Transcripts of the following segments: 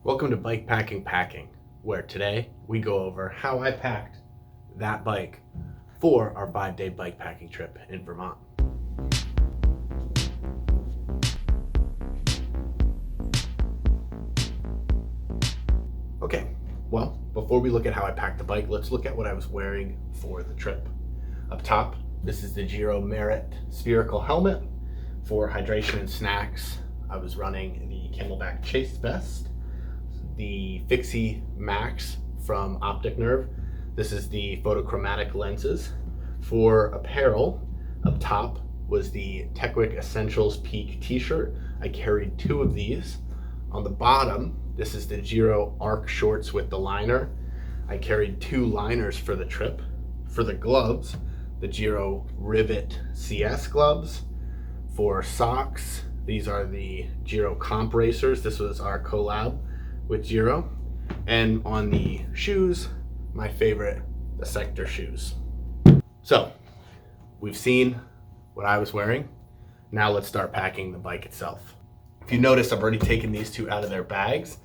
Welcome to Packing, where today we go over how I packed that bike for our 5-day bike packing trip in Vermont. Okay, well, before we look at how I packed the bike, let's look at what I was wearing for the trip. Up top, this is the Giro Merit spherical helmet. For hydration and snacks, I was running the Camelback Chase vest, the Fixie Max from Optic Nerve. This is the photochromatic lenses. For apparel, up top was the Techwick Essentials Peak t-shirt. I carried 2 of these. On the bottom, this is the Giro Arc shorts with the liner. I carried 2 liners for the trip. For the gloves, the Giro Rivet CS gloves. For socks, these are the Giro Comp Racers. This was our collab with Giro. And on the shoes, my favorite, the Sector shoes. So, we've seen what I was wearing. Now let's start packing the bike itself. If you notice, I've already taken these 2 out of their bags.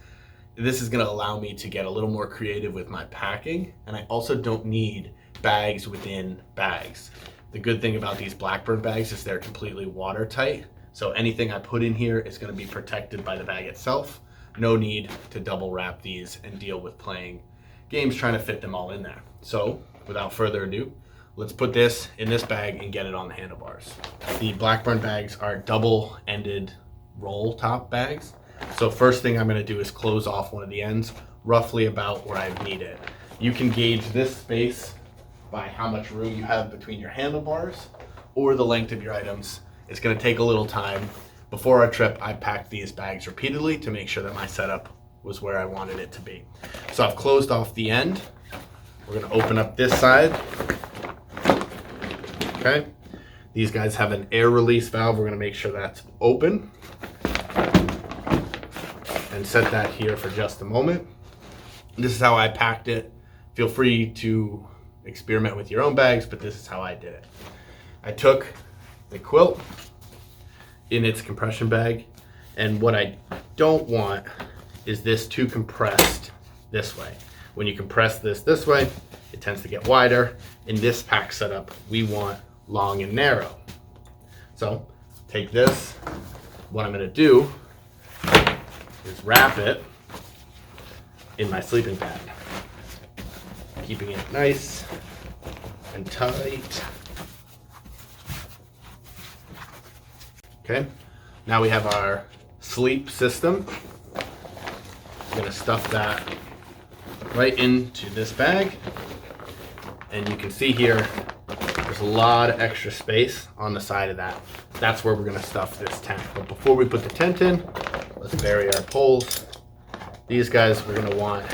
This is gonna allow me to get a little more creative with my packing, and I also don't need bags within bags. The good thing about these Blackbird bags is they're completely watertight, so anything I put in here is gonna be protected by the bag itself. No need to double wrap these and deal with playing games trying to fit them all in there. So, without further ado, let's put this in this bag and get it on the handlebars. The Blackburn bags are double-ended roll top bags. So first thing I'm gonna do is close off one of the ends, roughly about where I need it. You can gauge this space by how much room you have between your handlebars or the length of your items. It's gonna take a little time. Before our trip, I packed these bags repeatedly to make sure that my setup was where I wanted it to be. So I've closed off the end. We're gonna open up this side. Okay. These guys have an air release valve. We're gonna make sure that's open. And set that here for just a moment. This is how I packed it. Feel free to experiment with your own bags, but this is how I did it. I took the quilt in its compression bag, and what I don't want is this too compressed this way. When you compress this way, it tends to get wider. In this pack setup, we want long and narrow. So take this. What I'm gonna do is wrap it in my sleeping pad, keeping it nice and tight. Okay, now we have our sleep system. I'm gonna stuff that right into this bag. And you can see here, there's a lot of extra space on the side of that. That's where we're gonna stuff this tent. But before we put the tent in, let's bury our poles. These guys we're gonna want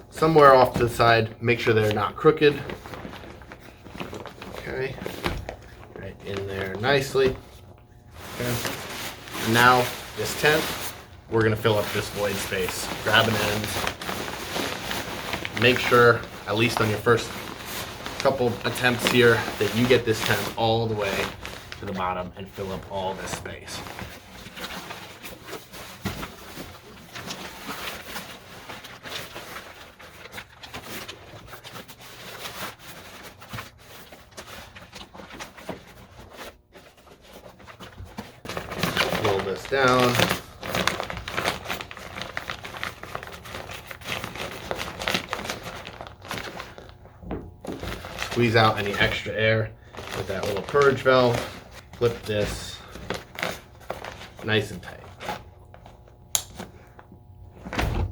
somewhere off to the side. Make sure they're not crooked. Okay, right in there nicely. Okay. And now this tent, we're gonna fill up this void space. Grab an end. Make sure, at least on your first couple attempts here, that you get this tent all the way to the bottom and fill up all this space. Roll this down. Squeeze out any extra air with that little purge valve. Flip this nice and tight.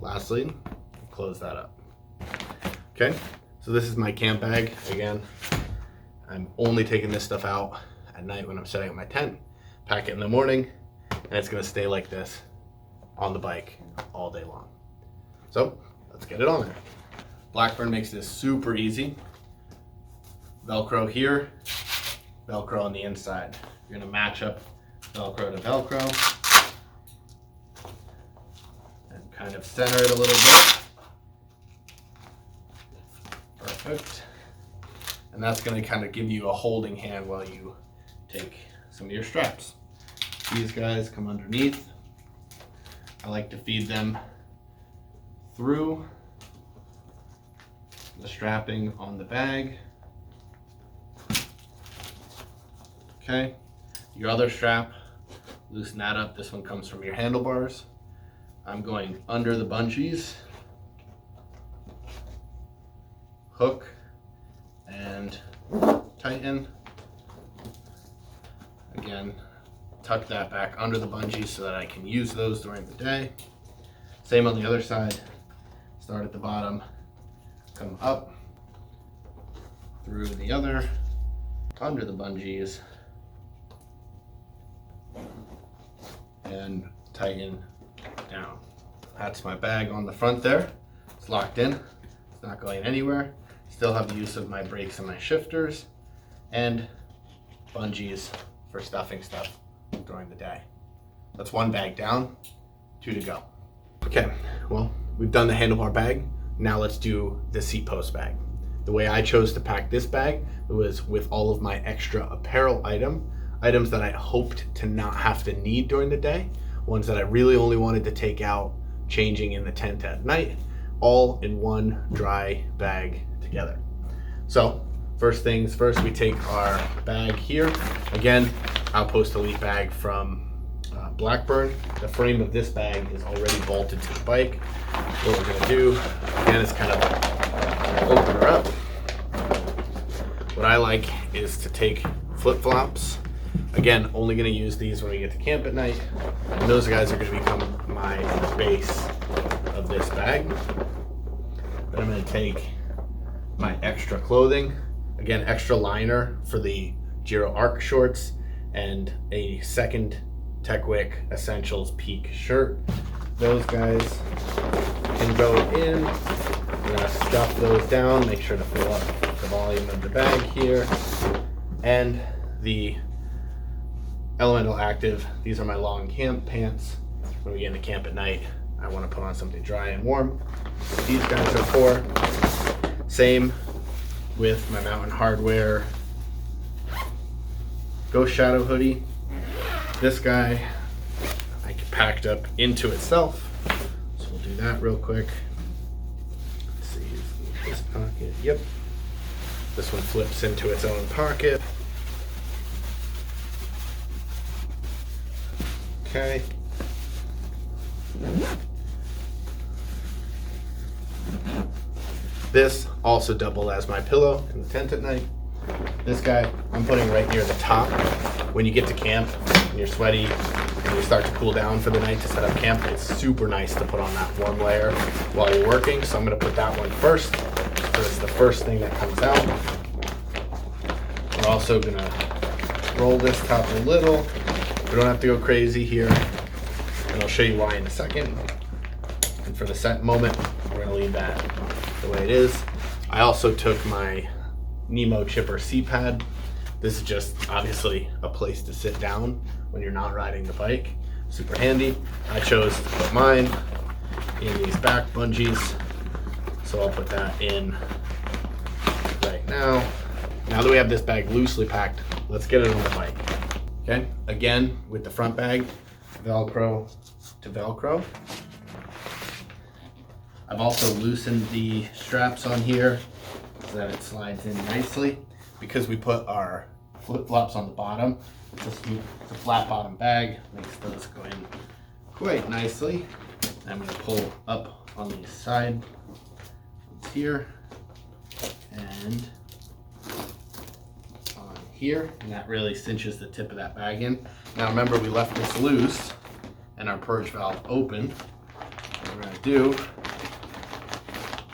Lastly, close that up. Okay, so this is my camp bag. Again, I'm only taking this stuff out at night when I'm setting up my tent. Pack it in the morning, and it's gonna stay like this on the bike all day long. So let's get it on there. Blackburn makes this super easy. Velcro here, Velcro on the inside. You're gonna match up Velcro to Velcro and kind of center it a little bit. Perfect. And that's gonna kind of give you a holding hand while you take some of your straps. These guys come underneath. I like to feed them through the strapping on the bag. Okay, your other strap, loosen that up. This one comes from your handlebars. I'm going under the bungees, hook and tighten. Again, tuck that back under the bungees so that I can use those during the day. Same on the other side. Start at the bottom, come up through the other, under the bungees, and tighten down. That's my bag on the front there. It's locked in. It's not going anywhere. Still have the use of my brakes and my shifters, and bungees for stuffing stuff during the day. That's one bag down, 2 to go. Okay, well, we've done the handlebar bag. Now let's do the seat post bag. The way I chose to pack this bag was with all of my extra apparel items that I hoped to not have to need during the day, ones that I really only wanted to take out changing in the tent at night, all in one dry bag together. So first things first, we take our bag here. Again, Outpost Elite bag from Blackburn. The frame of this bag is already bolted to the bike. What we're gonna do, again, is kind of open her up. What I like is to take flip-flops. Again, only gonna use these when we get to camp at night. And those guys are gonna become my base of this bag. Then I'm gonna take my extra clothing. Again, extra liner for the Giro Arc shorts and a second Techwick Essentials Peak shirt. Those guys can go in. I'm gonna stuff those down, make sure to fill up the volume of the bag here. And the Elemental Active, these are my long camp pants. When we get into camp at night, I wanna put on something dry and warm. These guys are for. Same with my Mountain Hardwear Ghost Shadow hoodie. This guy I packed up into itself, so we'll do that real quick. Let's see, this pocket, yep. This one flips into its own pocket. Okay. This also doubled as my pillow in the tent at night. This guy I'm putting right near the top. When you get to camp and you're sweaty and you start to cool down for the night to set up camp, it's super nice to put on that warm layer while you're working. So I'm gonna put that one first. So it's the first thing that comes out. We're also gonna roll this top a little. We don't have to go crazy here. And I'll show you why in a second. And for the set moment, we're gonna leave that the way it is. I also took my Nemo Chipper C-Pad. This is just obviously a place to sit down when you're not riding the bike. Super handy. I chose to put mine in these back bungees, so I'll put that in right now. Now that we have this bag loosely packed, let's get it on the bike. Okay, again with the front bag, Velcro to Velcro. I've also loosened the straps on here so that it slides in nicely. Because we put our flip-flops on the bottom, it's a flat bottom bag, makes those go in quite nicely. I'm going to pull up on the side here and on here, and that really cinches the tip of that bag in. Now remember, we left this loose and our purge valve open. What we're going to do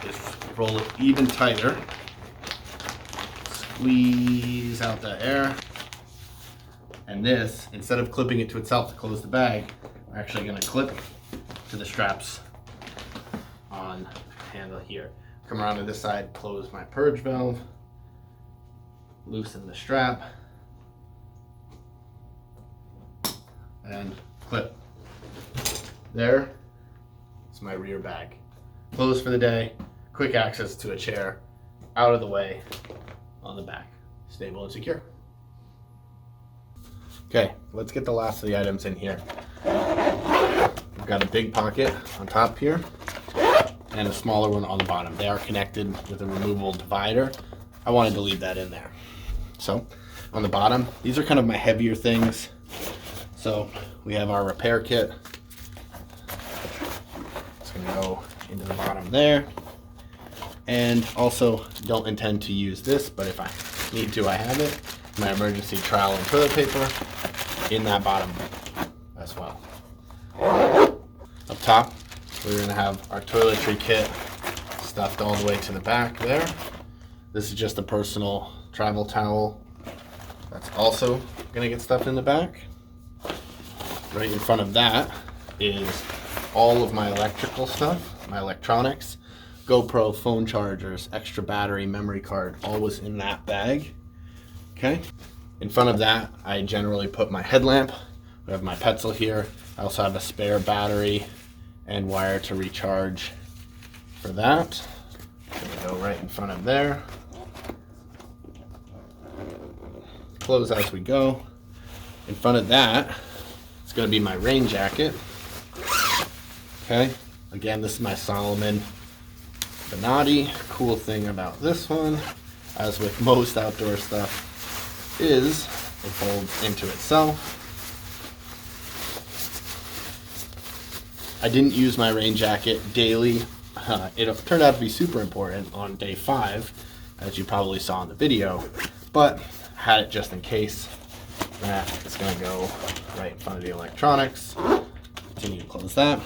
is roll it even tighter. Squeeze out the air, and this, instead of clipping it to itself to close the bag, we're actually going to clip to the straps on the handle here. Come around to this side, close my purge valve, loosen the strap, and clip. There is my rear bag. Closed for the day, quick access to a chair, out of the way, on the back, stable and secure. Okay, let's get the last of the items in here. We've got a big pocket on top here. and a smaller one on the bottom. They are connected with a removable divider. I wanted to leave that in there. So on the bottom, these are kind of my heavier things. So we have our repair kit. It's gonna go into the bottom there. And also don't intend to use this, but if I need to, I have it. My emergency trowel and toilet paper in that bottom as well. Up top, we're gonna have our toiletry kit stuffed all the way to the back there. This is just a personal travel towel. That's also gonna get stuffed in the back. Right in front of that is all of my electrical stuff, my electronics, GoPro, phone chargers, extra battery, memory card, all was in that bag. Okay. In front of that, I generally put my headlamp. We have my Petzl here. I also have a spare battery and wire to recharge for that. Gonna go right in front of there. Close as we go. In front of that, it's gonna be my rain jacket. Okay, again, this is my Salomon Bonatti. Cool thing about this one, as with most outdoor stuff, is it folds into itself. I didn't use my rain jacket daily. It turned out to be super important on day 5, as you probably saw in the video, but had it just in case. That is going to go right in front of the electronics. Continue to close that.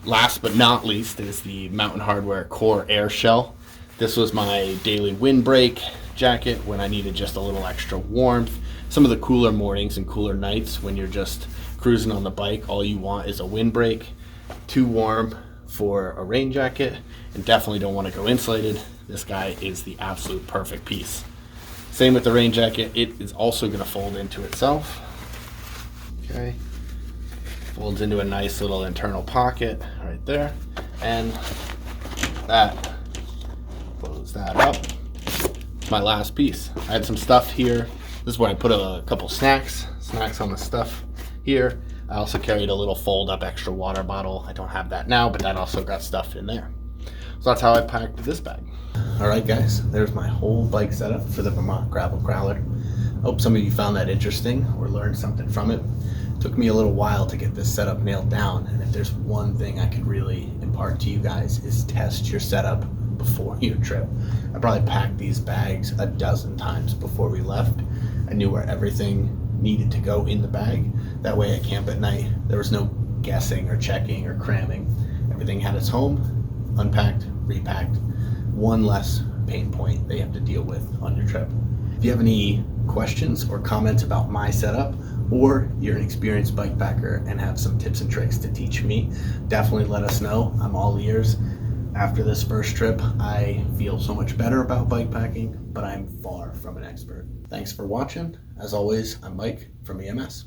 Last but not least is the Mountain Hardwear Core Air Shell. This was my daily windbreak jacket when I needed just a little extra warmth. Some of the cooler mornings and cooler nights when you're just cruising on the bike, all you want is a windbreak. Too warm for a rain jacket, and definitely don't want to go insulated. This guy is the absolute perfect piece. Same with the rain jacket. It is also going to fold into itself. Okay. Folds into a nice little internal pocket right there. And that, close that up. My last piece. I had some stuff here. This is where I put a couple snacks on the stuff here. I also carried a little fold up extra water bottle. I don't have that now, but that also got stuffed in there. So that's how I packed this bag. All right, guys, there's my whole bike setup for the Vermont Gravel Growler. Hope some of you found that interesting or learned something from it. It took me a little while to get this setup nailed down, and if there's one thing I could really impart to you guys is test your setup before your trip. I probably packed these bags a dozen times before we left. I knew where everything needed to go in the bag. That way at camp at night, there was no guessing or checking or cramming. Everything had its home, unpacked, repacked. One less pain point they have to deal with on your trip. If you have any questions or comments about my setup, or you're an experienced bike packer and have some tips and tricks to teach me, definitely let us know. I'm all ears. After this first trip, I feel so much better about bike packing, but I'm far from an expert. Thanks for watching. As always, I'm Mike from EMS.